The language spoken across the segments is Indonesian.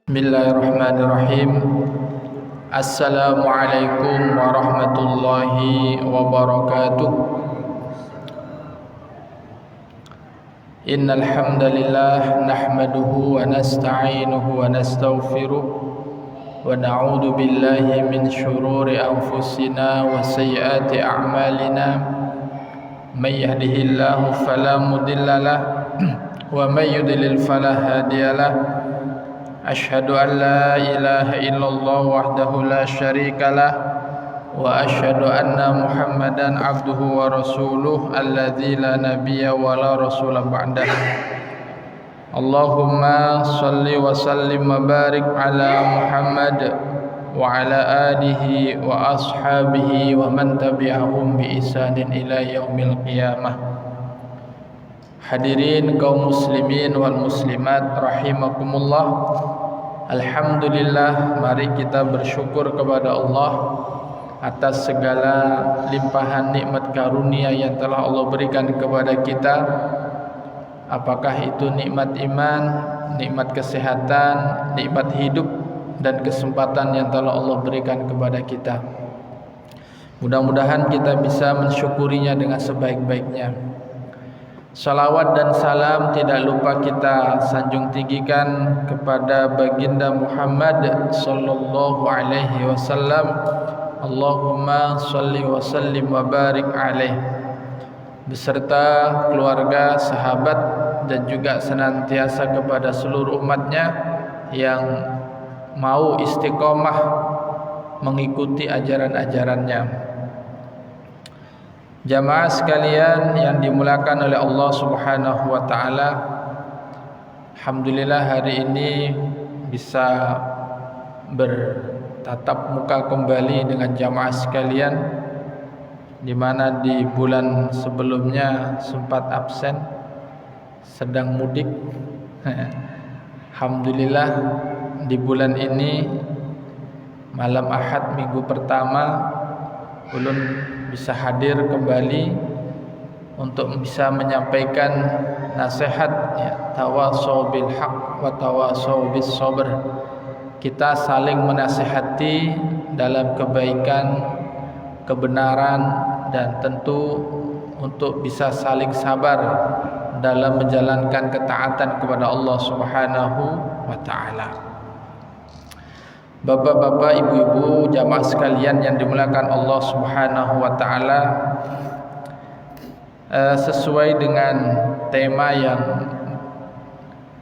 Bismillahirrahmanirrahim. Assalamualaikum warahmatullahi wabarakatuh. Innal hamdalillah nahmaduhu wa nasta'inuhu wa nastaghfiruh wa na'udzu billahi min shururi anfusina wa sayyiati a'malina. May yahdihillahu fala mudilla lahu wa may yudlil fala hadiya lahu. Asyhadu an la ilaha illallah wahdahu la syarika lah wa asyhadu anna Muhammadan abduhu wa rasuluh alladzi la nabiyya wa la rasula ba'dah. Allahumma shalli wa sallim wa barik ala Muhammad wa ala alihi wa ashabihi wa man tabi'ahum bi ihsanin ila yaumil qiyamah. Hadirin kaum muslimin wal muslimat rahimakumullah. Alhamdulillah, mari kita bersyukur kepada Allah atas segala limpahan nikmat karunia yang telah Allah berikan kepada kita. Apakah itu nikmat iman, nikmat kesehatan, nikmat hidup dan kesempatan yang telah Allah berikan kepada kita. Mudah-mudahan kita bisa mensyukurinya dengan sebaik-baiknya. Salawat dan salam tidak lupa kita sanjung tinggikan kepada baginda Muhammad sallallahu alaihi wasallam. Allahumma shalli wa sallim wa barik alaihi, beserta keluarga, sahabat dan juga senantiasa kepada seluruh umatnya yang mau istiqomah mengikuti ajaran-ajarannya. Jamaah sekalian yang dimuliakan oleh Allah Subhanahu wa taala, alhamdulillah hari ini bisa bertatap muka kembali dengan jamaah sekalian, di mana di bulan sebelumnya sempat absen sedang mudik. Alhamdulillah di bulan ini malam Ahad minggu pertama ulun bisa hadir kembali untuk bisa menyampaikan nasihat, tawasau bil haq wa tawasau bis sabr. Kita saling menasihati dalam kebaikan, kebenaran, dan tentu untuk bisa saling sabar dalam menjalankan ketaatan kepada Allah Subhanahu wa taala. Bapak-bapak, ibu-ibu, jamaah sekalian yang dimuliakan Allah Subhanahu wa taala, sesuai dengan tema yang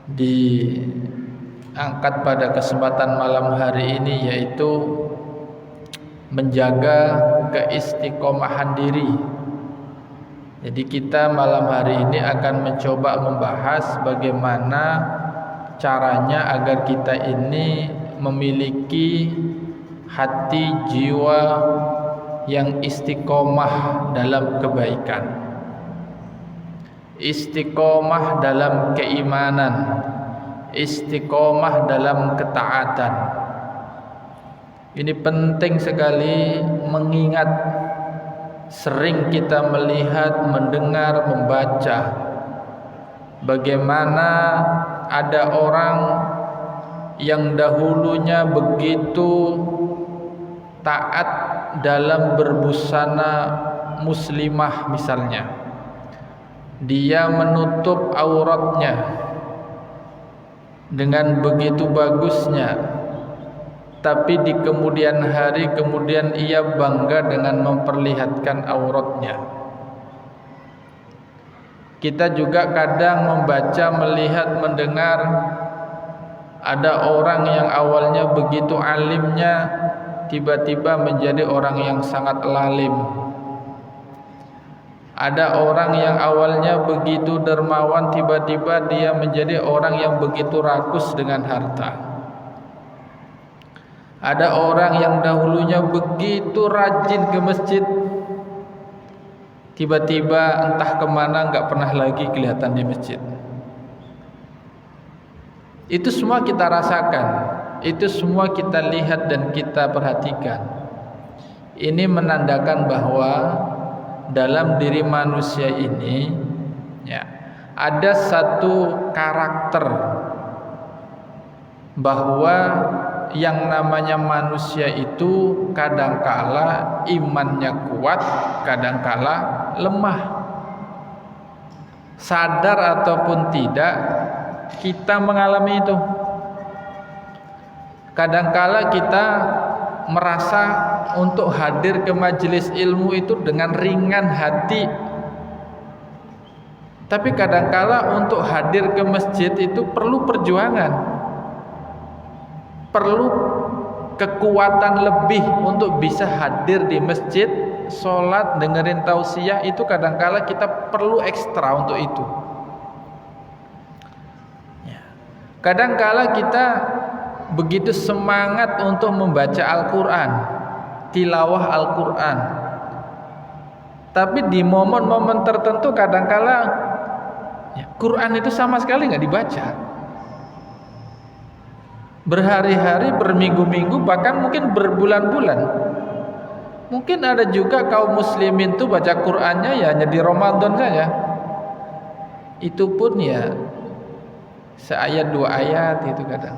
diangkat pada kesempatan malam hari ini, yaitu menjaga keistiqomahan diri. Jadi kita malam hari ini akan mencoba membahas bagaimana caranya agar kita ini memiliki hati jiwa yang istiqomah dalam kebaikan, istiqomah dalam keimanan, istiqomah dalam ketaatan. Ini penting sekali, mengingat sering kita melihat, mendengar, membaca bagaimana ada orang yang dahulunya begitu taat dalam berbusana muslimah misalnya, dia menutup auratnya dengan begitu bagusnya, tapi di kemudian hari kemudian ia bangga dengan memperlihatkan auratnya. Kita juga kadang membaca, melihat, mendengar ada orang yang awalnya begitu alimnya, tiba-tiba menjadi orang yang sangat lalim. Ada orang yang awalnya begitu dermawan, tiba-tiba dia menjadi orang yang begitu rakus dengan harta. Ada orang yang dahulunya begitu rajin ke masjid, tiba-tiba entah kemana gak pernah lagi kelihatan di masjid. Itu semua kita rasakan, itu semua kita lihat dan kita perhatikan. Ini menandakan bahwa dalam diri manusia ini ada satu karakter bahwa yang namanya manusia itu kadangkala imannya kuat, kadangkala lemah. Sadar ataupun tidak, kita mengalami itu. Kadangkala kita merasa untuk hadir ke majelis ilmu itu dengan ringan hati. Tapi kadangkala untuk hadir ke masjid itu perlu perjuangan. Perlu kekuatan lebih untuk bisa hadir di masjid, sholat, dengerin tausiah, itu kadangkala kita perlu ekstra untuk itu. Kadangkala kita begitu semangat untuk membaca Al-Quran, tilawah Al-Quran, tapi di momen-momen tertentu kadangkala Quran itu sama sekali nggak dibaca. Berhari-hari, berminggu-minggu, bahkan mungkin berbulan-bulan. Mungkin ada juga kaum muslimin tuh baca Qur'annya ya hanya di Ramadan saja. Itu pun ya seayat 2 ayat itu kadang.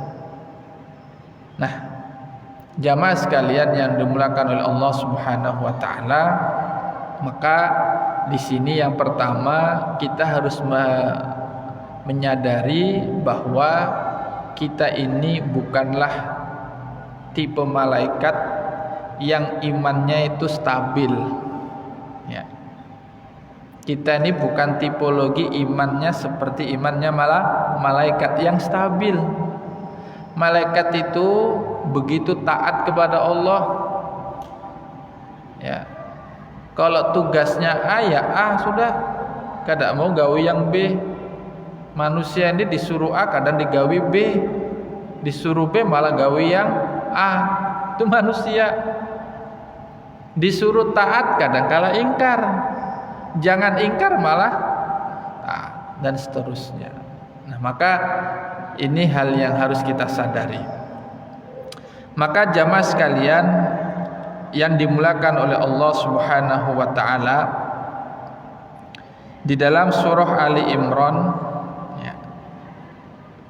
Nah, jamaah sekalian yang dimuliakan oleh Allah Subhanahu wa taala, maka di sini yang pertama kita harus menyadari bahwa kita ini bukanlah tipe malaikat yang imannya itu stabil. Ya. Kita ini bukan tipologi imannya seperti imannya malaikat yang stabil. Malaikat itu begitu taat kepada Allah. Ya. Kalau tugasnya A ya A sudah, kadang mau gawe yang B. Manusia ini disuruh A kadang digawi B, disuruh B malah gawi yang A. Itu manusia. Disuruh taat kadangkala ingkar, jangan ingkar malah taat, dan seterusnya. Nah, maka ini hal yang harus kita sadari. Maka jamaah sekalian yang dimuliakan oleh Allah Subhanahu wa taala, di dalam surah Ali Imran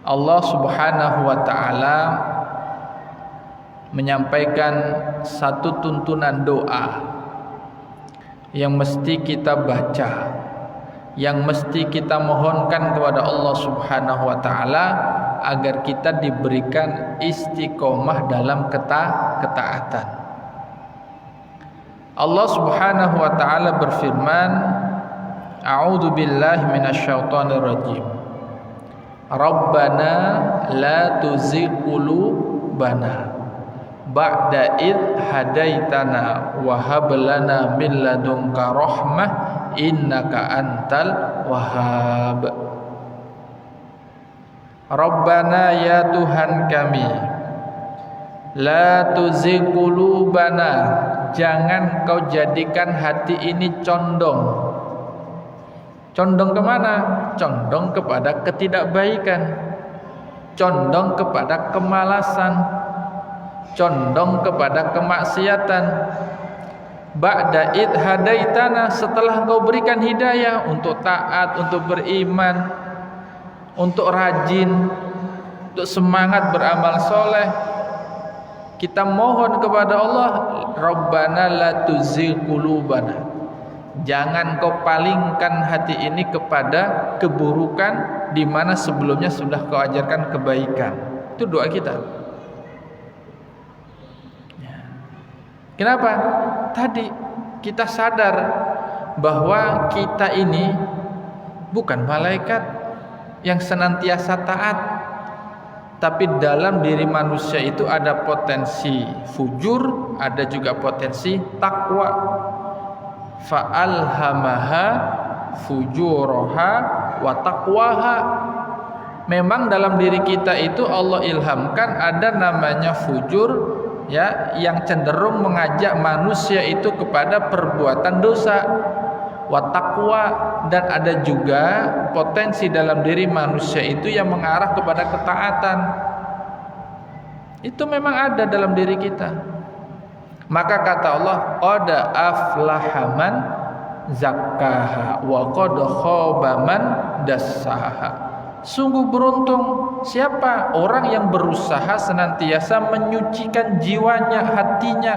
Allah Subhanahu wa taala menyampaikan satu tuntunan doa yang mesti kita baca, yang mesti kita mohonkan kepada Allah Subhanahu wa taala agar kita diberikan istiqomah dalam ketaatan. Allah Subhanahu wa taala berfirman, A'udzu billahi minasyaitonir rajim. Rabbana la tuzigh qulubana ba'da id hadaitana wa hab lana min ladunka rahmah innaka antal wahhab. Rabbana ya Tuhan kami, la tuzigh qulubana, jangan kau jadikan hati ini condong. Condong kemana? Condong kepada ketidakbaikan, condong kepada kemalasan, condong kepada kemaksiatan. Ba'da id hadaitana, setelah Engkau berikan hidayah untuk taat, untuk beriman, untuk rajin, untuk semangat beramal soleh, kita mohon kepada Allah, Rabbana la tuzigh qulubana, jangan kau palingkan hati ini kepada keburukan di mana sebelumnya sudah kau ajarkan kebaikan. Itu doa kita. Kenapa? Tadi kita sadar bahwa kita ini bukan malaikat yang senantiasa taat, tapi dalam diri manusia itu ada potensi fujur, ada juga potensi takwa. Fa'alhamaha fujuraha wa taqwaha. Memang dalam diri kita itu Allah ilhamkan ada namanya fujur, ya, yang cenderung mengajak manusia itu kepada perbuatan dosa, wa taqwa, dan ada juga potensi dalam diri manusia itu yang mengarah kepada ketaatan. Itu memang ada dalam diri kita. Maka kata Allah, qad aflaha man zakkaha wa qad khaba man dassaha. Sungguh beruntung siapa? Orang yang berusaha senantiasa menyucikan jiwanya, hatinya.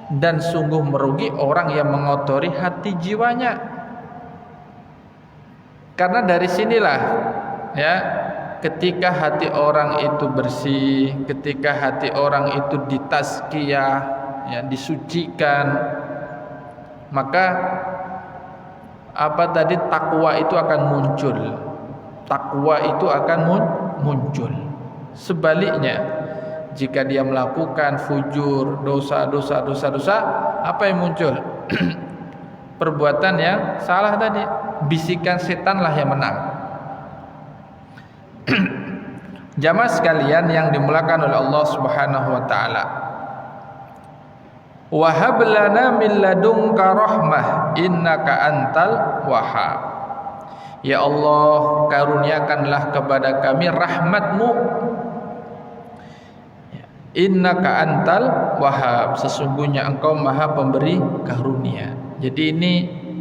Dan sungguh merugi orang yang mengotori hati jiwanya. Karena dari sinilah ya, ketika hati orang itu bersih, ketika hati orang itu ditazkiyah, ya, disucikan, maka takwa itu akan muncul. Takwa itu akan muncul. Sebaliknya, jika dia melakukan fujur, dosa, apa yang muncul? Perbuatan yang salah tadi, bisikan setanlah yang menang. Jamaah sekalian yang dimuliakan oleh Allah Subhanahu wa taala. Wa hab lana min ladunka rahmah innaka antal wahhab. Ya Allah, karuniakanlah kepada kami rahmat-Mu. Innaka antal wahhab, sesungguhnya Engkau Maha Pemberi karunia. Jadi ini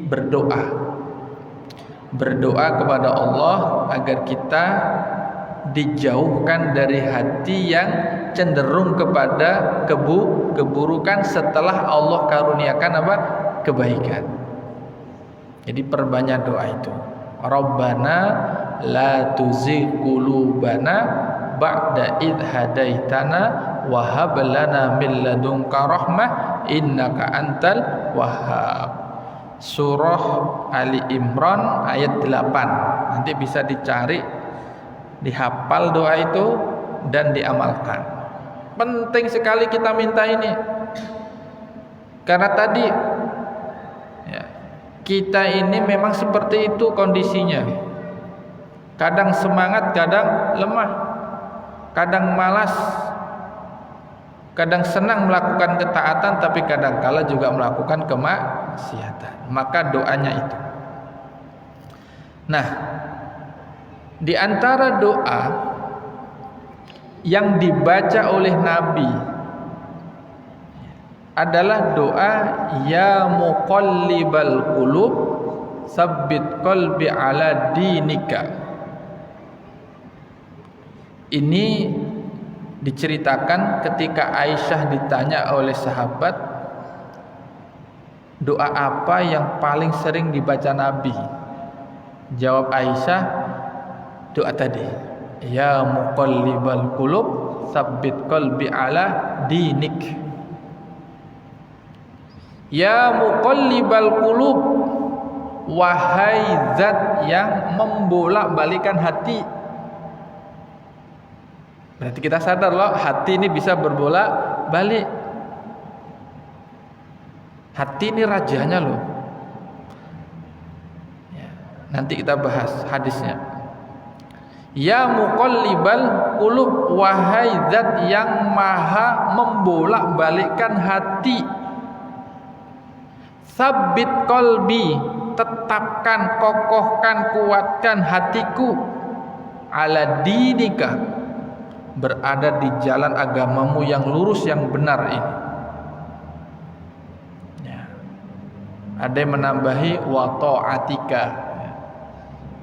berdoa kepada Allah agar kita dijauhkan dari hati yang cenderung kepada keburukan setelah Allah karuniakan kebaikan. Jadi perbanyak doa itu. Rabbana la tuzigh qulubana ba'da idh hadaitana wa hab lana min ladunka rahmah innaka antal wahhab. Surah Ali Imran ayat 8. Nanti bisa dicari, dihafal doa itu dan diamalkan. Penting sekali kita minta ini. Karena tadi ya, kita ini memang seperti itu kondisinya. Kadang semangat, kadang lemah. Kadang malas. Kadang senang melakukan ketaatan, tapi kadang kala juga melakukan kemaksiatan. Maka doanya itu. Nah, di antara doa yang dibaca oleh Nabi adalah doa ya muqallibal qulub tsabbit qalbi ala dinika. Ini diceritakan ketika Aisyah ditanya oleh sahabat, doa apa yang paling sering dibaca Nabi? Jawab Aisyah, doa tadi, ya muqallibal qulub tsabbit qalbi ala dinik. Ya muqallibal qulub, wahai zat yang membolak-balikan hati. Berarti kita sadar loh, hati ini bisa berbolak-balik. Hati ini rajanya loh. Nanti kita bahas hadisnya. Ya muqallibal qulub, wahai zat yang maha membolak-balikkan hati. Sabbit qalbi, tetapkan, kokohkan, kuatkan hatiku. Ala dinika, berada di jalan agamamu yang lurus, yang benar ini. Ya. Ada yang menambahi wa ta'atika,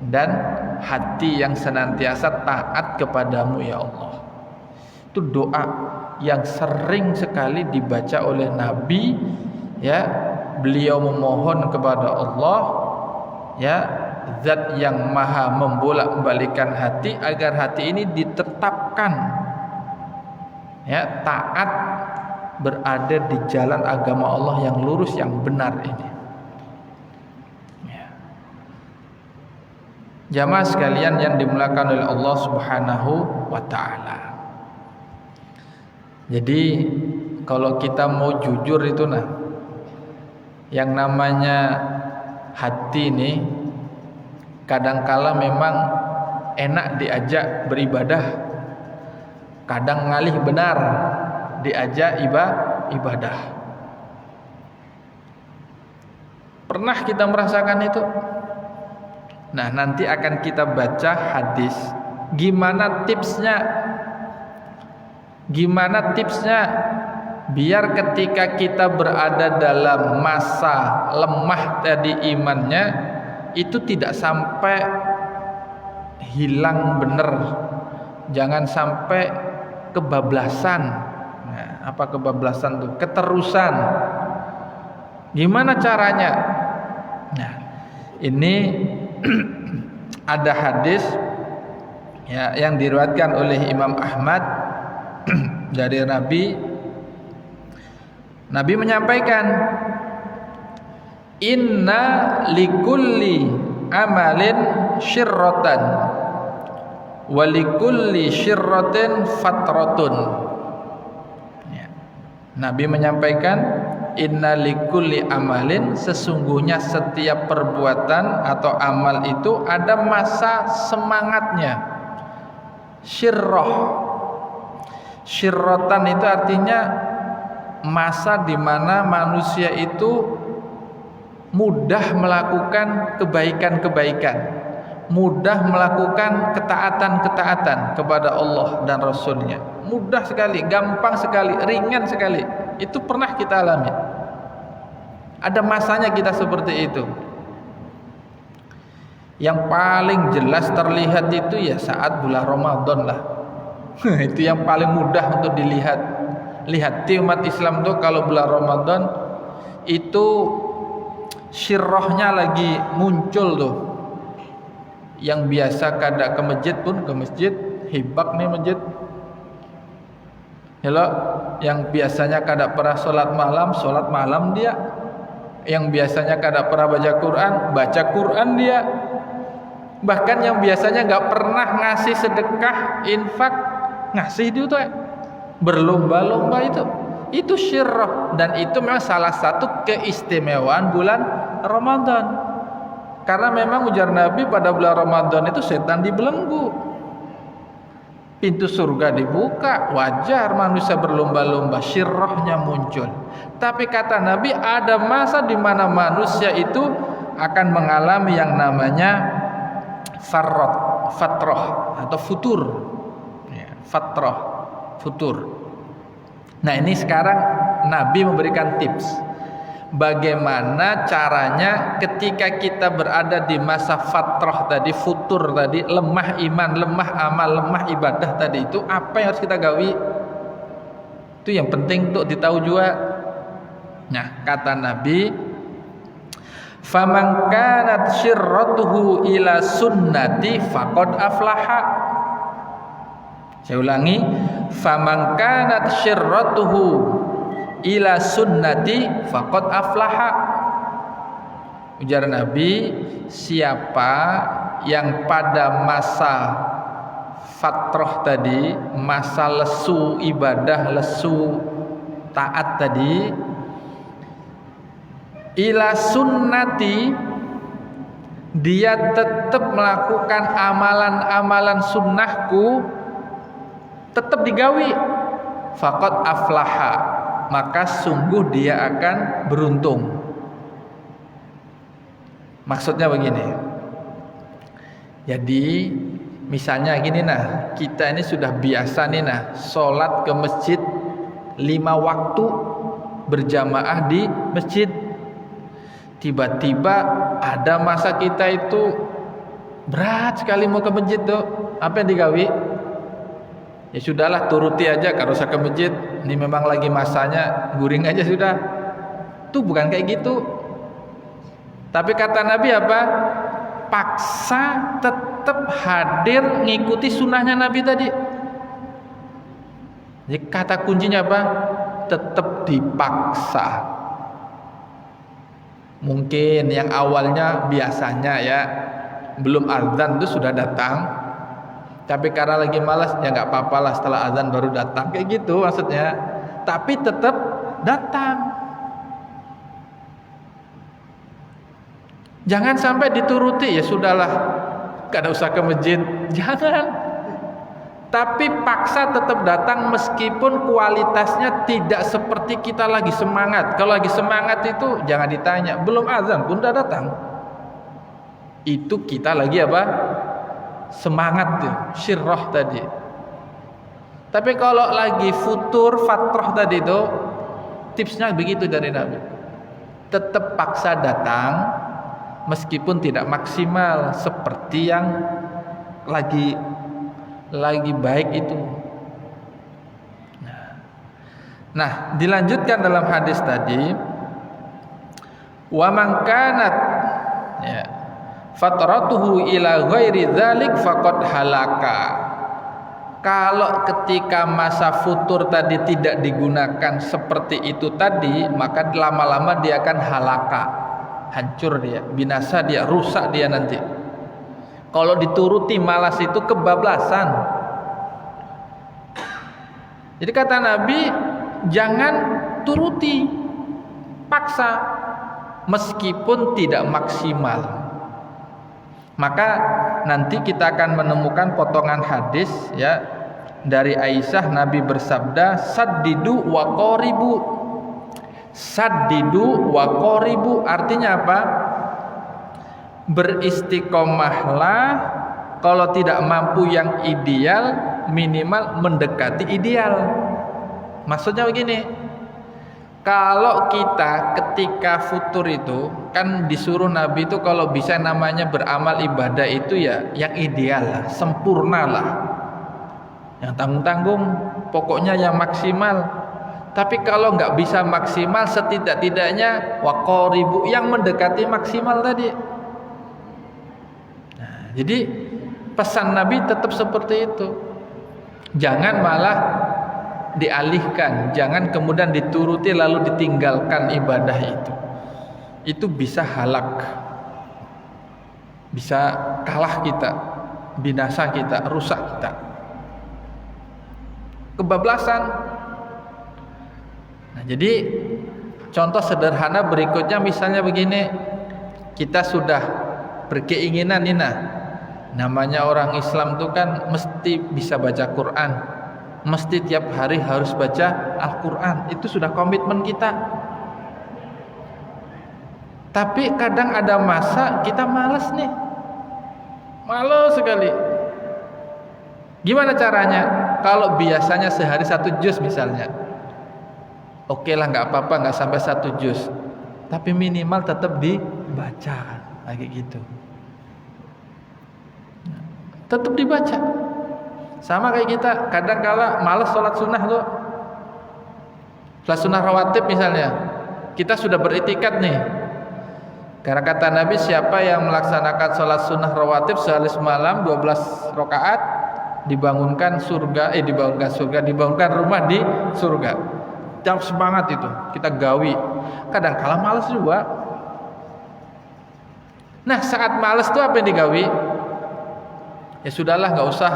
dan hati yang senantiasa taat kepadamu ya Allah. Itu doa yang sering sekali dibaca oleh Nabi. Ya, beliau memohon kepada Allah, ya, zat yang maha membolak-balikan hati, agar hati ini ditetapkan, ya, taat, berada di jalan agama Allah yang lurus, yang benar ini. Jamaah sekalian yang dimuliakan oleh Allah Subhanahu wa taala. Jadi kalau kita mau jujur itu, nah, yang namanya hati ini kadangkala memang enak diajak beribadah, kadang ngalih benar diajak ibadah. Pernah kita merasakan itu? Nah, nanti akan kita baca hadis. Gimana tipsnya biar ketika kita berada dalam masa lemah tadi imannya, itu tidak sampai hilang bener, jangan sampai kebablasan. Nah, apa kebablasan tuh? Keterusan. Gimana caranya? Nah, ini ada hadis ya yang diriwayatkan oleh Imam Ahmad dari Nabi menyampaikan, inna likulli amalin syirratan wa likulli syirratin fatratun. Ya. Nabi menyampaikan, inna likulli amalin, sesungguhnya setiap perbuatan atau amal itu ada masa semangatnya. Syirrotan itu artinya masa di mana manusia itu mudah melakukan kebaikan-kebaikan, mudah melakukan ketaatan-ketaatan kepada Allah dan Rasulnya. Mudah sekali, gampang sekali, ringan sekali. Itu pernah kita alami. Ada masanya kita seperti itu. Yang paling jelas terlihat itu ya saat bulan Ramadan lah. Itu yang paling mudah untuk dilihat. Lihat umat Islam tuh kalau bulan Ramadan itu syirrohnya lagi muncul tuh. Yang biasa kada ke masjid pun ke masjid, hibak nih masjid. Hello, yang biasanya kada pernah sholat malam dia. Yang biasanya kada pernah baca Quran dia. Bahkan yang biasanya nggak pernah ngasih sedekah, infak, ngasih itu tuh berlomba-lomba itu syirroh. Dan itu memang salah satu keistimewaan bulan Ramadan, karena memang ujar Nabi pada bulan Ramadan itu setan dibelenggu, pintu surga dibuka, wajar manusia berlomba-lomba, syirrohnya muncul. Tapi kata Nabi ada masa di mana manusia itu akan mengalami yang namanya fatroh atau futur ya, futur. Nah, ini sekarang Nabi memberikan tips bagaimana caranya ketika kita berada di masa fatroh tadi, futur tadi, lemah iman, lemah amal, lemah ibadah tadi, itu apa yang harus kita gawi. Itu yang penting untuk ditahu juga. Nah, kata Nabi, faman kanat syirratuhu ila sunnati faqad aflaha. Saya ulangi, faman kanat syirratuhu ila sunnati faqad aflaha. Ujar Nabi, siapa yang pada masa fatroh tadi, masa lesu ibadah, lesu taat tadi, ila sunnati, dia tetap melakukan amalan-amalan sunnahku, tetap digawi, faqad aflaha, maka sungguh dia akan beruntung. Maksudnya begini, jadi misalnya gini, nah kita ini sudah biasa nih, nah sholat ke masjid 5 waktu berjamaah di masjid. Tiba-tiba ada masa kita itu berat sekali mau ke masjid tuh, apa yang digawi? Ya sudahlah, turuti aja, kalau usah ke masjid, ini memang lagi masanya, guring aja sudah. Tuh bukan kayak gitu. Tapi kata Nabi apa? Paksa tetap hadir ngikuti sunnahnya Nabi tadi. Jadi kata kuncinya apa? Tetap dipaksa. Mungkin yang awalnya biasanya ya belum azan itu sudah datang, tapi karena lagi malas ya nggak apa-apa lah, setelah azan baru datang, kayak gitu maksudnya. Tapi tetap datang. Jangan sampai dituruti, ya sudahlah, kada usah ke masjid, jangan. Tapi paksa tetap datang meskipun kualitasnya tidak seperti kita lagi semangat. Kalau lagi semangat itu jangan ditanya, belum azan pun udah datang. Itu kita lagi apa? Semangat tuh, syirroh tadi. Tapi kalau lagi futur, fatroh tadi itu, tipsnya begitu dari Nabi. Tetap paksa datang meskipun tidak maksimal seperti yang lagi baik itu. Nah, dilanjutkan dalam hadis tadi, wa man kanat ya fatratuhu ila ghairi dzalik faqad halaka. Kalau ketika masa futur tadi tidak digunakan seperti itu tadi, maka lama-lama dia akan halaka, hancur dia, binasa dia, rusak dia nanti. Kalau dituruti malas itu kebablasan. Jadi kata Nabi, jangan turuti, paksa meskipun tidak maksimal. Maka nanti kita akan menemukan potongan hadis ya dari Aisyah. Nabi bersabda, saddidu wa qaribu. Saddidu wa qaribu artinya apa? Beristiqomahlah, kalau tidak mampu yang ideal minimal mendekati ideal. Maksudnya begini, kalau kita ketika futur itu kan disuruh Nabi itu kalau bisa namanya beramal ibadah itu ya yang ideal lah, sempurna lah, yang tanggung-tanggung, pokoknya yang maksimal. Tapi kalau nggak bisa maksimal, setidak-tidaknya waqaribu, yang mendekati maksimal tadi. Nah, jadi pesan Nabi tetap seperti itu, jangan malah dialihkan, jangan kemudian dituruti lalu ditinggalkan ibadah itu bisa halak, bisa kalah kita, binasa kita, rusak kita, kebablasan. Nah, jadi contoh sederhana berikutnya misalnya begini, kita sudah berkeinginan namanya orang Islam itu kan mesti bisa baca Quran, mesti tiap hari harus baca Al-Quran, itu sudah komitmen kita. Tapi kadang ada masa kita malas nih, malas sekali. Gimana caranya? Kalau biasanya sehari 1 juz misalnya, oke lah, nggak apa-apa, nggak sampai 1 juz, tapi minimal tetap dibaca, kayak gitu. Tetap dibaca. Sama kayak kita, kadang kala malas sholat sunnah tuh, sholat sunnah rawatib misalnya, kita sudah beriktikad nih, karena kata Nabi, siapa yang melaksanakan sholat sunnah rawatib sehari semalam 12 rakaat, dibangunkan rumah di surga. Jam semangat itu, kita gawi. Kadang kala malas juga. Nah, saat malas tuh apa yang digawi? Ya sudahlah, nggak usah.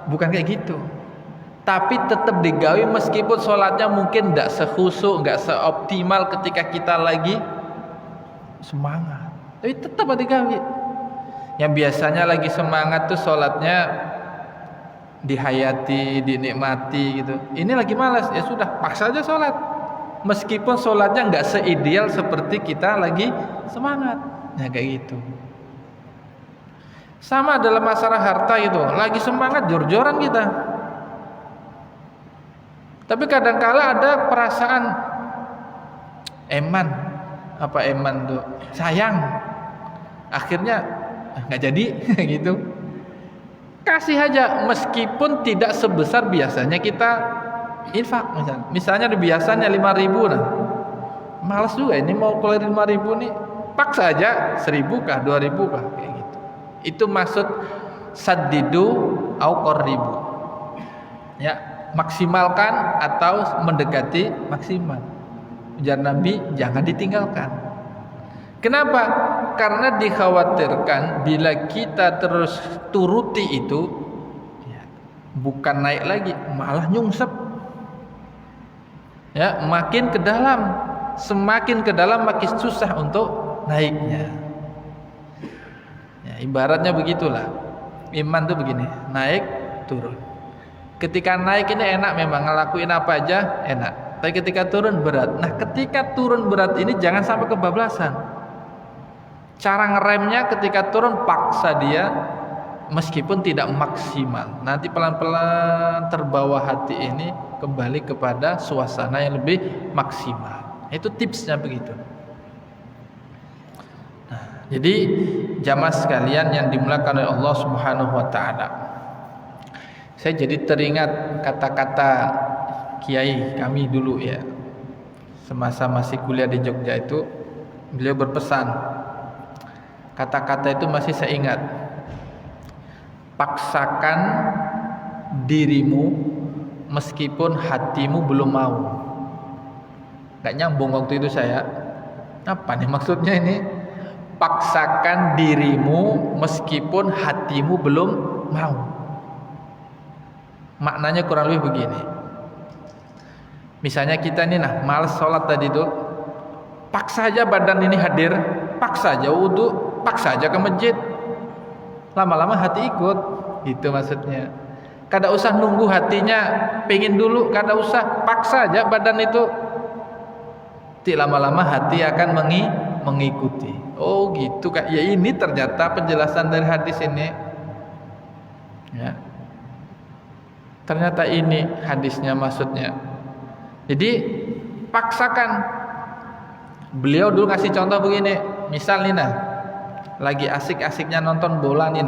Bukan kayak gitu, tapi tetap digawi meskipun sholatnya mungkin tidak sekhusyuk, nggak seoptimal ketika kita lagi semangat, tapi tetap digawi. Yang biasanya lagi semangat tuh sholatnya dihayati, dinikmati gitu. Ini lagi malas, ya sudah paksa aja sholat, meskipun sholatnya nggak seideal seperti kita lagi semangat. Nah kayak gitu. Sama dalam masalah harta itu, lagi semangat jor-joran kita, tapi kadangkala ada perasaan eman tuh, sayang, akhirnya nggak jadi gitu. Kasih aja meskipun tidak sebesar biasanya kita infak. Misalnya biasanya 5.000, nah malas juga ini mau keluarin 5.000 nih, paksa aja 1.000 kah, 2.000 kah, kayak gitu. Itu maksud saddidu au qaribu, ya, maksimalkan atau mendekati maksimal. Ujar Nabi, jangan ditinggalkan. Kenapa? Karena dikhawatirkan bila kita terus turuti itu ya, bukan naik lagi, malah nyungsep, ya, makin ke dalam, semakin ke dalam makin susah untuk naiknya. Ibaratnya begitulah, iman tuh begini, naik turun. Ketika naik ini enak, memang ngelakuin apa aja enak, tapi ketika turun berat. Nah ketika turun berat ini jangan sampai kebablasan. Cara ngeremnya ketika turun, paksa dia meskipun tidak maksimal, nanti pelan-pelan terbawa hati ini kembali kepada suasana yang lebih maksimal. Itu tipsnya begitu. Nah, Jadi jamaah sekalian yang dimuliakan oleh Allah Subhanahu wa taala. Saya jadi teringat kata-kata kiai kami dulu ya. Semasa masih kuliah di Jogja itu, beliau berpesan. Kata-kata itu masih saya ingat. Paksakan dirimu meskipun hatimu belum mau. Gak nyambung waktu itu saya. Apa nih maksudnya ini? Paksakan dirimu meskipun hatimu belum mau. Maknanya kurang lebih begini. Misalnya kita nih malas sholat tadi tuh, paksa aja badan ini hadir, paksa aja wudu, paksa aja ke masjid. Lama-lama hati ikut, itu maksudnya. Kada usah nunggu hatinya pengen dulu, kada usah, paksa aja badan itu. Lama-lama hati akan mengikuti. Oh gitu Kak. Ya ini ternyata penjelasan dari hadis ini. Ya. Ternyata ini hadisnya maksudnya. Jadi paksakan. Beliau dulu kasih contoh begini. Misal nih lagi asik-asiknya nonton bola nih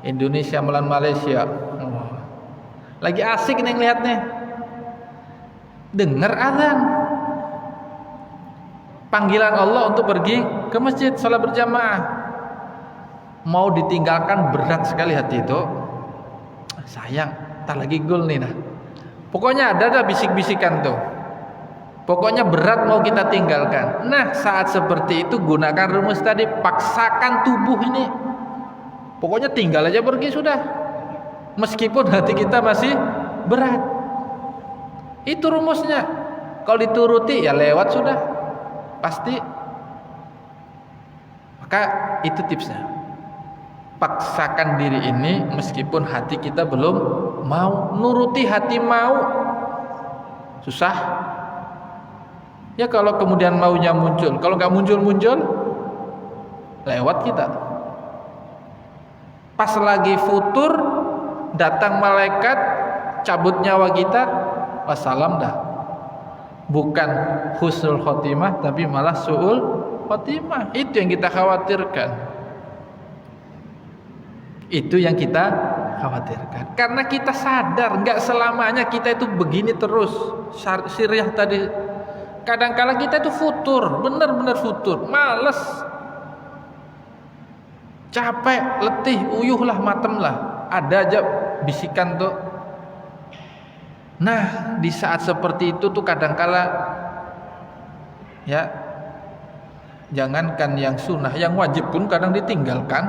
Indonesia melawan Malaysia. Lagi asik nih ngeliatnya. Dengar azan. Panggilan Allah untuk pergi ke masjid salat berjamaah. Mau ditinggalkan berat sekali hati itu. Sayang, tak lagi gol nih Pokoknya ada bisik-bisikan tuh. Pokoknya berat mau kita tinggalkan. Nah, saat seperti itu gunakan rumus tadi, paksakan tubuh ini. Pokoknya tinggal aja pergi sudah. Meskipun hati kita masih berat. Itu rumusnya. Kalau dituruti ya lewat sudah. Pasti. Maka itu tipsnya. Paksakan diri ini meskipun hati kita belum mau. Nuruti hati mau susah. Ya kalau kemudian maunya muncul, kalau nggak muncul lewat kita. Pas lagi futur datang malaikat cabut nyawa kita, wassalam dah. Bukan husnul khotimah tapi malah su'ul khotimah. Itu yang kita khawatirkan. Itu yang kita khawatirkan. Karena kita sadar nggak selamanya kita itu begini terus. Syariah tadi. Kadang-kala kita itu futur, benar-benar futur, males, capek, letih, uyuh lah, matem lah. Ada aja bisikan tuh. Nah, di saat seperti itu tuh kadang-kala ya, jangankan yang sunnah, yang wajib pun kadang ditinggalkan.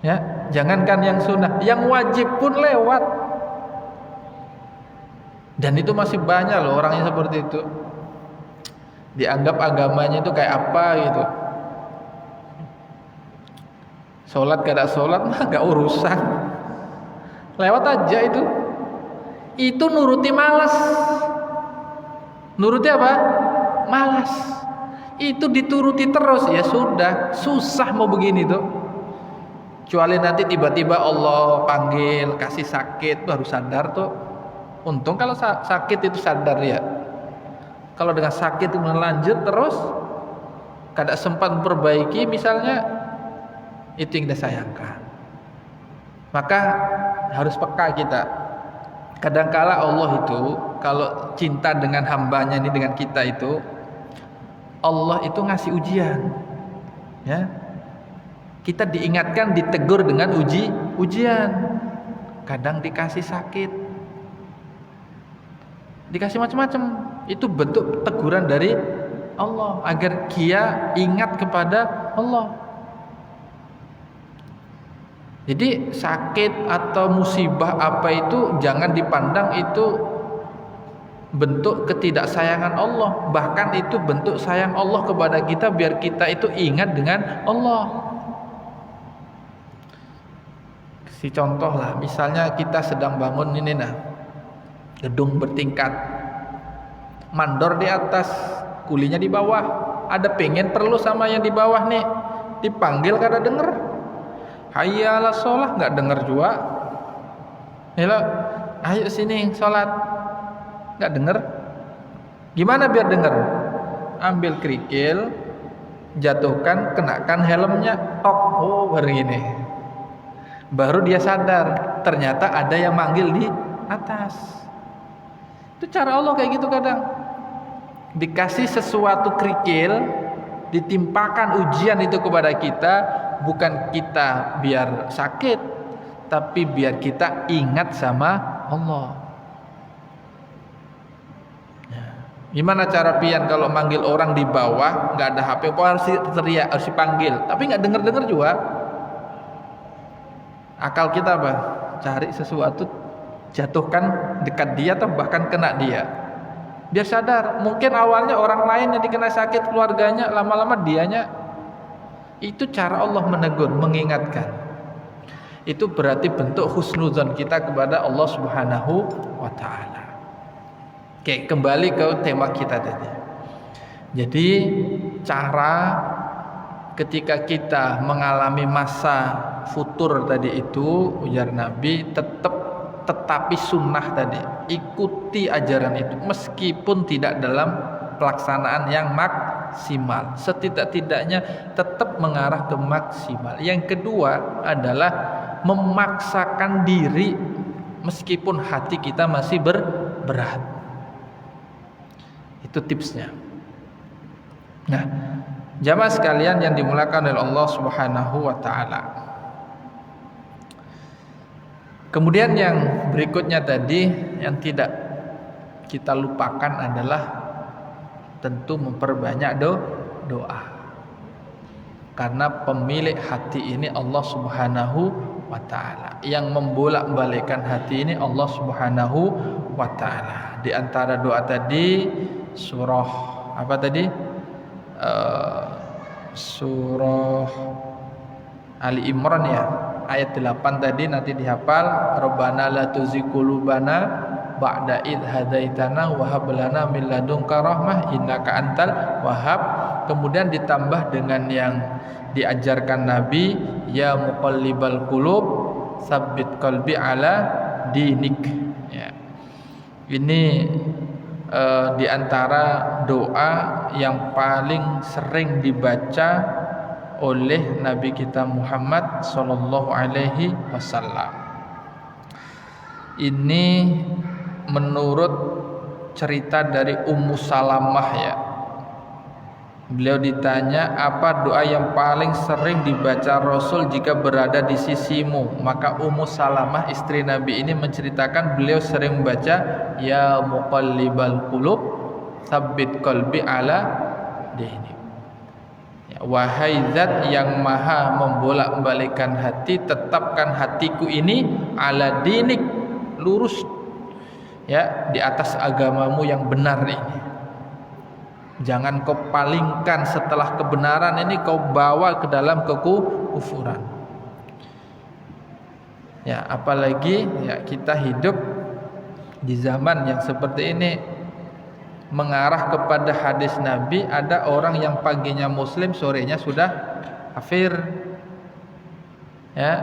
Ya, jangankan yang sunnah, yang wajib pun lewat. Dan itu masih banyak loh orang yang seperti itu. Dianggap agamanya itu kayak apa gitu. Sholat kada sholat mah gak urusan. Lewat aja itu. Itu nuruti malas. Nuruti apa? Malas. Itu dituruti terus ya sudah. Susah mau begini tuh. Kecuali nanti tiba-tiba Allah panggil, kasih sakit, baru sadar tuh. Untung kalau sakit itu sadar ya. Kalau dengan sakit itu lanjut terus, kada sempat memperbaiki misalnya, itu yang kita sayangkan. Maka harus peka kita. Kadangkala Allah itu kalau cinta dengan hambanya ini, dengan kita itu, Allah itu ngasih ujian. Ya, kita diingatkan, ditegur dengan ujian. Kadang dikasih sakit, dikasih macam-macam. Itu bentuk teguran dari Allah agar dia ingat kepada Allah. Jadi sakit atau musibah apa itu jangan dipandang itu bentuk ketidaksayangan Allah. Bahkan itu bentuk sayang Allah kepada kita biar kita itu ingat dengan Allah. Si contoh lah, misalnya kita sedang bangun ini gedung bertingkat. Mandor di atas, kulinya di bawah. Ada pengen perlu sama yang di bawah nih. Dipanggil kada denger. Hayya 'alas sholat nggak denger juga. Halo, ayo sini sholat. Nggak denger. Gimana biar denger? Ambil kerikil, jatuhkan, kenakan helmnya, tok, oh baru gini. Baru dia sadar, ternyata ada yang manggil di atas. Itu cara Allah kayak gitu kadang. Dikasih sesuatu kerikil, ditimpakan ujian itu kepada kita, bukan kita biar sakit, tapi biar kita ingat sama Allah. Gimana cara pian kalau manggil orang di bawah nggak ada HP, harus teriak, harus dipanggil, tapi nggak dengar juga. Akal kita apa? Cari sesuatu, jatuhkan dekat dia atau bahkan kena dia, biar sadar. Mungkin awalnya orang lain yang dikena sakit, keluarganya, lama-lama dianya. Itu cara Allah menegur, mengingatkan. Itu berarti bentuk husnuzon kita kepada Allah Subhanahu wa ta'ala. Oke, kembali ke tema kita tadi. Jadi cara ketika kita mengalami masa futur tadi itu, ujar Nabi, tetapi sunnah tadi, ikuti ajaran itu meskipun tidak dalam pelaksanaan yang maksimal. Setidak-tidaknya tetap mengarah ke maksimal. Yang kedua adalah memaksakan diri meskipun hati kita masih berat. Itu tipsnya. Nah, jamaah sekalian yang dimuliakan oleh Allah Subhanahu wa taala. Kemudian yang berikutnya tadi yang tidak kita lupakan adalah tentu memperbanyak doa. Karena pemilik hati ini Allah Subhanahu wa taala. Yang membolak-balikkan hati ini Allah Subhanahu wa taala. Di antara doa tadi surah apa tadi? Surah Ali Imran ya, ayat 8 tadi nanti dihafal. Rabbana la tuzigh qulubana ba'da id hadaitana wa hab lana min ladunka rahmah innaka antal wahhab. Kemudian ditambah dengan yang diajarkan Nabi, ya muqallibal qulub tsabbit qalbi ala dinik ya. Ini di antara doa yang paling sering dibaca oleh Nabi kita Muhammad sallallahu alaihi wasallam. Ini menurut cerita dari Ummu Salamah ya. Beliau ditanya, apa doa yang paling sering dibaca Rasul jika berada di sisimu? Maka Ummu Salamah istri Nabi ini menceritakan beliau sering membaca, ya muqallibal qulub tsabbit qalbi ala dinik. Ya, wahai zat yang maha membolak-balikkan hati, tetapkan hatiku ini ala dinik, lurus ya, di atas agamamu yang benar ini. Jangan kau palingkan setelah kebenaran ini kau bawa ke dalam kekufuran. Ya, apalagi ya kita hidup di zaman yang seperti ini, mengarah kepada hadis Nabi, ada orang yang paginya muslim, sorenya sudah kafir. Ya,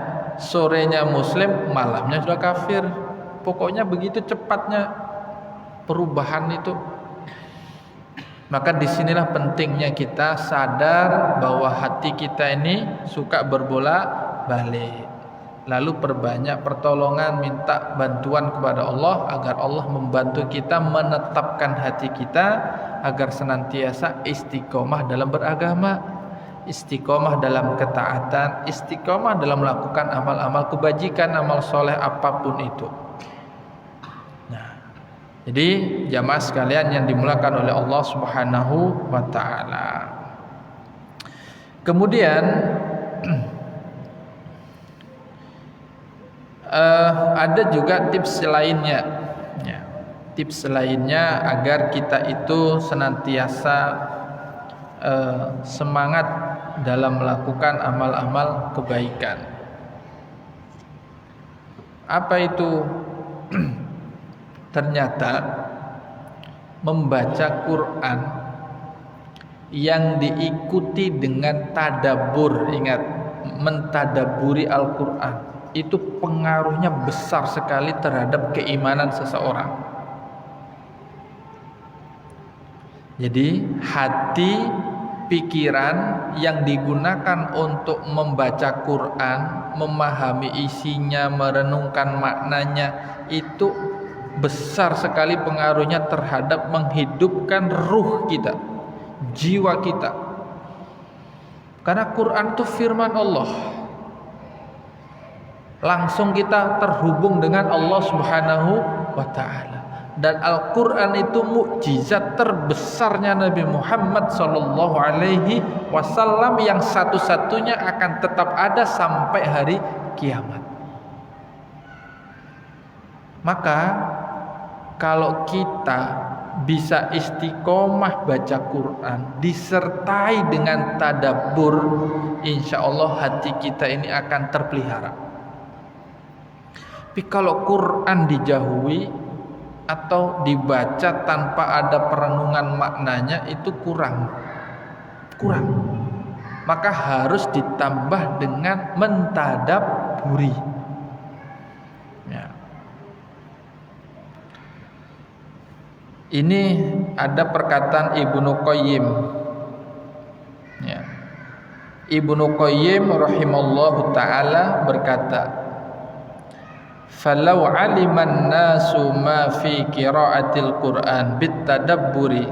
sorenya muslim, malamnya sudah kafir. Pokoknya begitu cepatnya perubahan itu. Maka disinilah pentingnya kita sadar bahwa hati kita ini suka berbolak-balik. Lalu perbanyak pertolongan, minta bantuan kepada Allah agar Allah membantu kita menetapkan hati kita agar senantiasa istiqomah dalam beragama, istiqomah dalam ketaatan, istiqomah dalam melakukan amal-amal kebajikan, amal soleh apapun itu. Jadi jamaah sekalian yang dimuliakan oleh Allah Subhanahu wa taala. Kemudian ada juga tips lainnya ya. Tips lainnya agar kita itu senantiasa semangat dalam melakukan amal-amal kebaikan. Apa itu? Ternyata membaca Quran yang diikuti dengan tadabbur, ingat, mentadaburi Al-Quran itu pengaruhnya besar sekali terhadap keimanan seseorang. Jadi hati pikiran yang digunakan untuk membaca Quran, memahami isinya, merenungkan maknanya, itu besar sekali pengaruhnya terhadap menghidupkan ruh kita, jiwa kita. Karena Quran itu firman Allah, langsung kita terhubung dengan Allah Subhanahu wa ta'ala. Dan Al-Quran itu mukjizat terbesarnya Nabi Muhammad sallallahu alaihi wasallam yang satu-satunya akan tetap ada sampai hari kiamat. Maka kalau kita bisa istiqomah baca Quran disertai dengan tadabbur, insya Allah hati kita ini akan terpelihara. Tapi kalau Quran dijauhi atau dibaca tanpa ada perenungan maknanya, itu kurang. Maka harus ditambah dengan mentadabburi. Ya. Ini ada perkataan Ibnu Qayyim. Ya. Ibnu Qayyim rahimallahu taala berkata, falau aliman nasu ma fi qiraatil Qur'an bitadabburi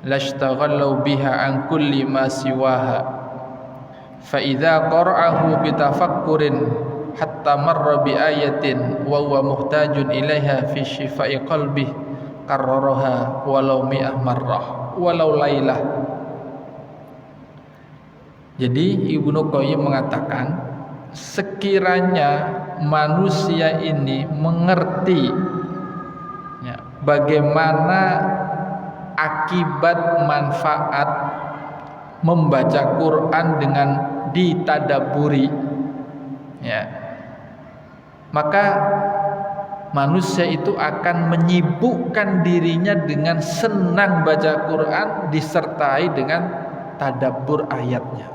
lashtaghallu biha an kulli ma siwaha fa idza qara'ahu bitafakkurin hatta marra bi ayatin wa huwa muhtajun ilaiha fi shifai qalbi qarraraha walau mi'ah marrah walau lailah. Jadi Ibnu Qayyim mengatakan, sekiranya manusia ini mengerti ya, bagaimana akibat manfaat membaca Quran dengan ditadaburi, ya, maka manusia itu akan menyibukkan dirinya dengan senang baca Quran disertai dengan tadabbur ayatnya,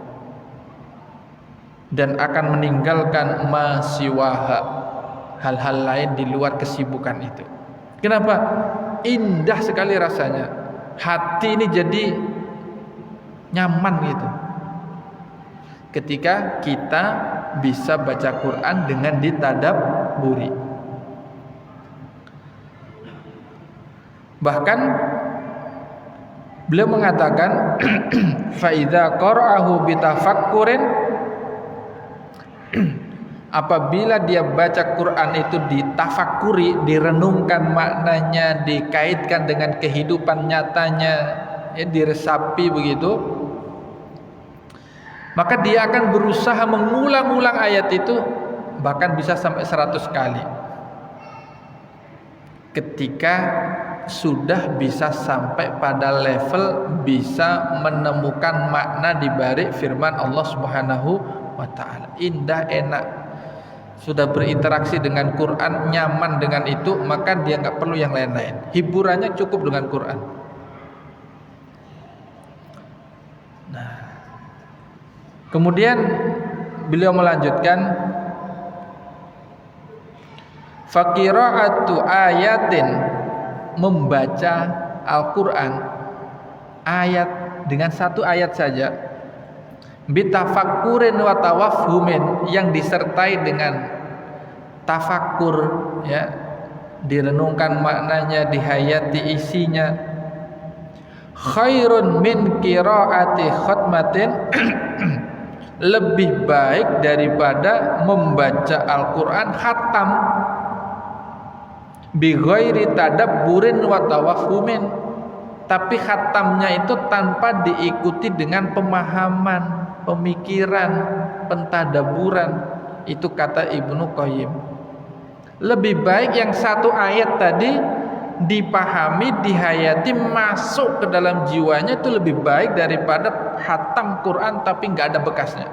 dan akan meninggalkan masiwaha, hal-hal lain di luar kesibukan itu. Kenapa? Indah sekali rasanya, hati ini jadi nyaman gitu ketika kita bisa baca Quran dengan ditadabburi. Bahkan beliau mengatakan fa idza qara'ahu bitafakkurin, apabila dia baca Quran itu ditafakuri, direnungkan maknanya, dikaitkan dengan kehidupan nyatanya, ya, diresapi begitu, maka dia akan berusaha mengulang-ulang ayat itu bahkan bisa sampai 100 kali. Ketika sudah bisa sampai pada level bisa menemukan makna di balik firman Allah Subhanahu wa ta'ala, indah, enak, sudah berinteraksi dengan Quran, nyaman dengan itu, maka dia nggak perlu yang lain-lain, hiburannya cukup dengan Quran. Nah, kemudian beliau melanjutkan, faqira'atu ayatin, membaca Al-Quran ayat dengan satu ayat saja, bitafakkurin wa tawafhumin, yang disertai dengan tafakkur, ya, direnungkan maknanya, dihayati isinya, khairun min qiraati khatmatin, lebih baik daripada membaca Al-Quran khatam, bi ghairi tadabburin wa tawafhumin, tapi khatamnya itu tanpa diikuti dengan pemahaman, pemikiran, pentadaburan. Itu kata Ibnu Qayyim. Lebih baik yang satu ayat tadi dipahami, dihayati, masuk ke dalam jiwanya, itu lebih baik daripada khatam Quran tapi nggak ada bekasnya.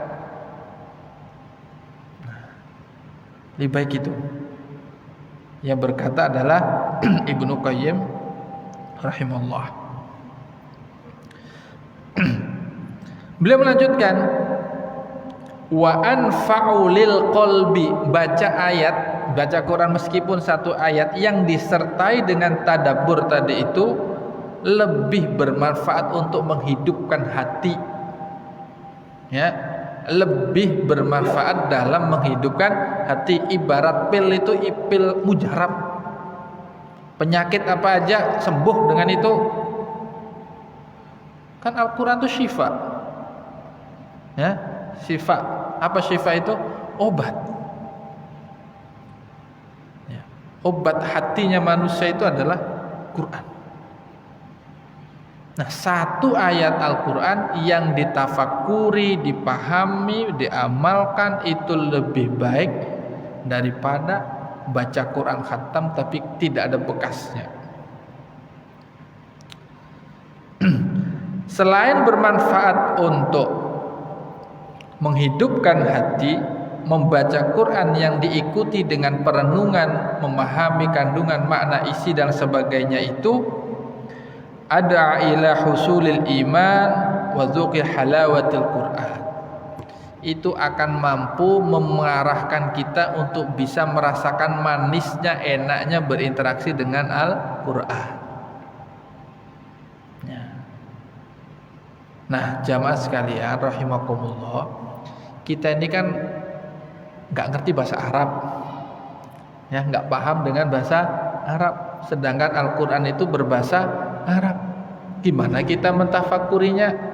Lebih baik itu. Yang berkata adalah Ibnu Qayyim rahimahullah. Beliau melanjutkan, wa anfa'u lil qalbi, baca ayat, baca Quran meskipun satu ayat yang disertai dengan tadabbur tadi itu lebih bermanfaat untuk menghidupkan hati, ya, lebih bermanfaat dalam menghidupkan hati. Ibarat pil itu pil mujarab, penyakit apa aja sembuh dengan itu. Kan Al-Quran itu syifa, ya, syifa. Apa syifa itu? Obat, ya. Obat hatinya manusia itu adalah Quran. Nah, satu ayat Al-Quran yang ditafakuri, dipahami, diamalkan itu lebih baik daripada baca Quran khatam tapi tidak ada bekasnya. Selain bermanfaat untuk menghidupkan hati, membaca Quran yang diikuti dengan perenungan, memahami kandungan makna, isi dan sebagainya itu ada ila husulil iman wa dzuqi halawatil Quran. Itu akan mampu mengarahkan kita untuk bisa merasakan manisnya, enaknya berinteraksi dengan Al-Quran. Ya. Nah, jamaah sekalian rahimakumullah, kita ini kan nggak ngerti bahasa Arab, ya, nggak paham dengan bahasa Arab, sedangkan Al-Quran itu berbahasa Arab. Gimana kita mentafakurinya?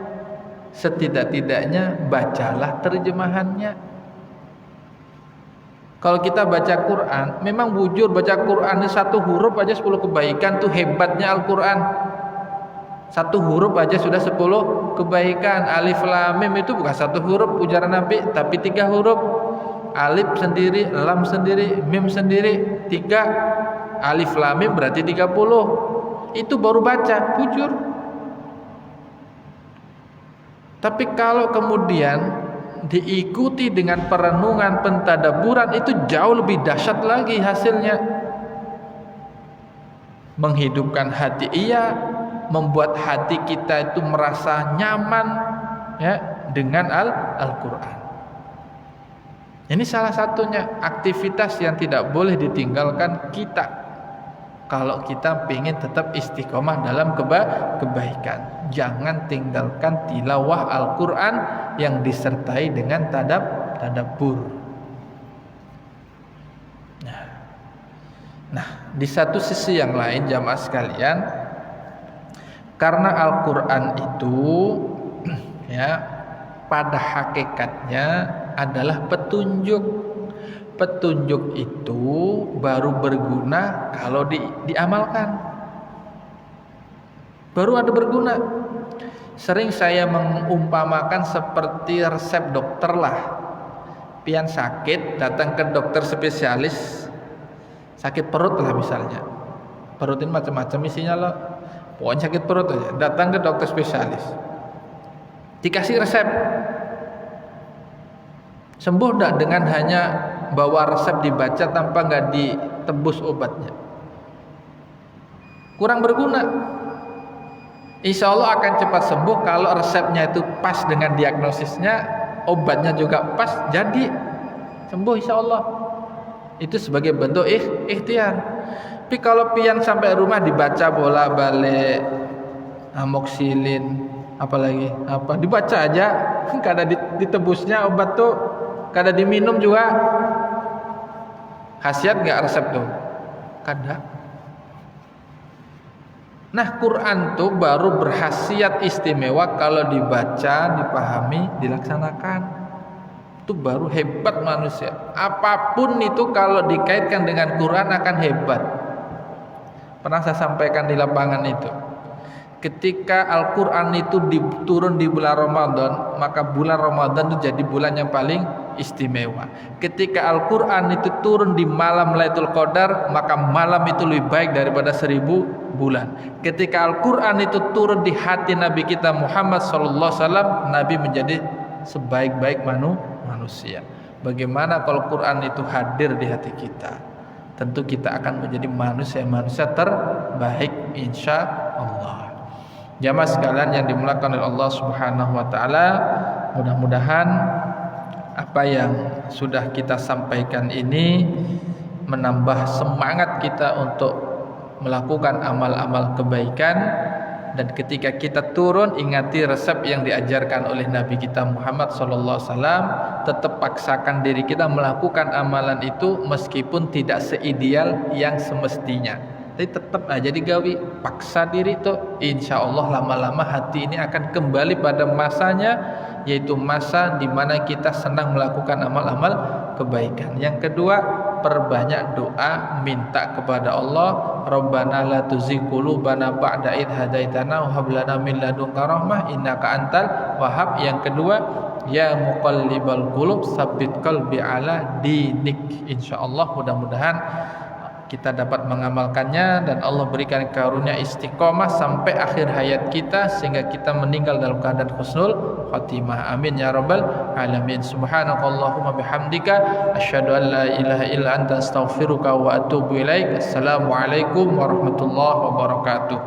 Setidak-tidaknya bacalah terjemahannya. Kalau kita baca Quran, memang bujur baca Quran ini satu huruf aja 10 kebaikan. Tuh hebatnya Al-Quran, satu huruf aja sudah 10 kebaikan. Alif lam mim itu bukan satu huruf ujaran Nabi, tapi 3 huruf. Alif sendiri, lam sendiri, mim sendiri, 3. Alif lam mim berarti 30. Itu baru baca, bujur. Tapi kalau kemudian diikuti dengan perenungan, pentadaburan, itu jauh lebih dahsyat lagi hasilnya. Menghidupkan hati, iya, membuat hati kita itu merasa nyaman, ya, dengan Al-Quran. Ini salah satunya aktivitas yang tidak boleh ditinggalkan kita kalau kita ingin tetap istiqomah dalam kebaikan. Jangan tinggalkan tilawah Al-Quran yang disertai dengan tadabbur. Nah, di satu sisi yang lain jamaah sekalian, karena Al-Quran itu ya pada hakikatnya adalah petunjuk. Petunjuk itu baru berguna kalau diamalkan, baru ada berguna. Sering saya mengumpamakan seperti resep dokter lah. Pian sakit datang ke dokter spesialis, sakit perut lah misalnya, perut ini macam-macam isinya loh, pokoknya sakit perut aja, datang ke dokter spesialis, dikasih resep. Sembuh tidak dengan hanya bawa resep dibaca tanpa nggak ditebus obatnya? Kurang berguna. Insya Allah akan cepat sembuh kalau resepnya itu pas dengan diagnosisnya, obatnya juga pas, jadi sembuh insya Allah. Itu sebagai bentuk ikhtiar. Tapi kalau pian sampai rumah dibaca bola-balik, amoxilin, apalagi apa dibaca aja, nggak ada ditebusnya obat tuh, nggak ada diminum juga. Khasiat nggak resep tuh? Kada. Nah, Quran tuh baru berkhasiat istimewa kalau dibaca, dipahami, dilaksanakan. Itu baru hebat manusia. Apapun itu kalau dikaitkan dengan Quran akan hebat. Pernah saya sampaikan di lapangan itu. Ketika Al-Quran itu turun di bulan Ramadan, maka bulan Ramadan itu jadi bulan yang paling istimewa. Ketika Al-Quran itu turun di malam Lailatul Qadar, maka malam itu lebih baik daripada 1000 bulan. Ketika Al-Quran itu turun di hati Nabi kita Muhammad SAW, Nabi menjadi sebaik-baik manusia. Bagaimana kalau Quran itu hadir di hati kita? Tentu kita akan menjadi manusia terbaik insya Allah. Jamaah sekalian yang dimuliakan oleh Allah Subhanahu wa taala, mudah-mudahan apa yang sudah kita sampaikan ini menambah semangat kita untuk melakukan amal-amal kebaikan Dan ketika kita turun, ingati resep yang diajarkan oleh Nabi kita Muhammad sallallahu alaihi wasallam. Tetap paksakan diri kita melakukan amalan itu meskipun tidak seideal yang semestinya. Tapi tetap aja digawi, paksa diri tuh. Insya Allah lama-lama hati ini akan kembali pada masanya, yaitu masa di mana kita senang melakukan amal-amal kebaikan. Yang kedua, perbanyak doa, minta kepada Allah, Rabbana la tuzigh qulubana ba'da idh hadaitana wa hab lana min ladunka rahmah innaka antal wahhab. Yang kedua, ya muqallibal qulub tsabbit qalbi ala dinik. Insyaallah mudah-mudahan kita dapat mengamalkannya dan Allah berikan karunia istiqomah sampai akhir hayat kita sehingga kita meninggal dalam keadaan husnul khatimah. Amin ya rabbal alamin. Subhanakallahumma bihamdika asyhadu an la ilaha illa anta astaghfiruka wa atubu ilaik. Assalamualaikum warahmatullahi wabarakatuh.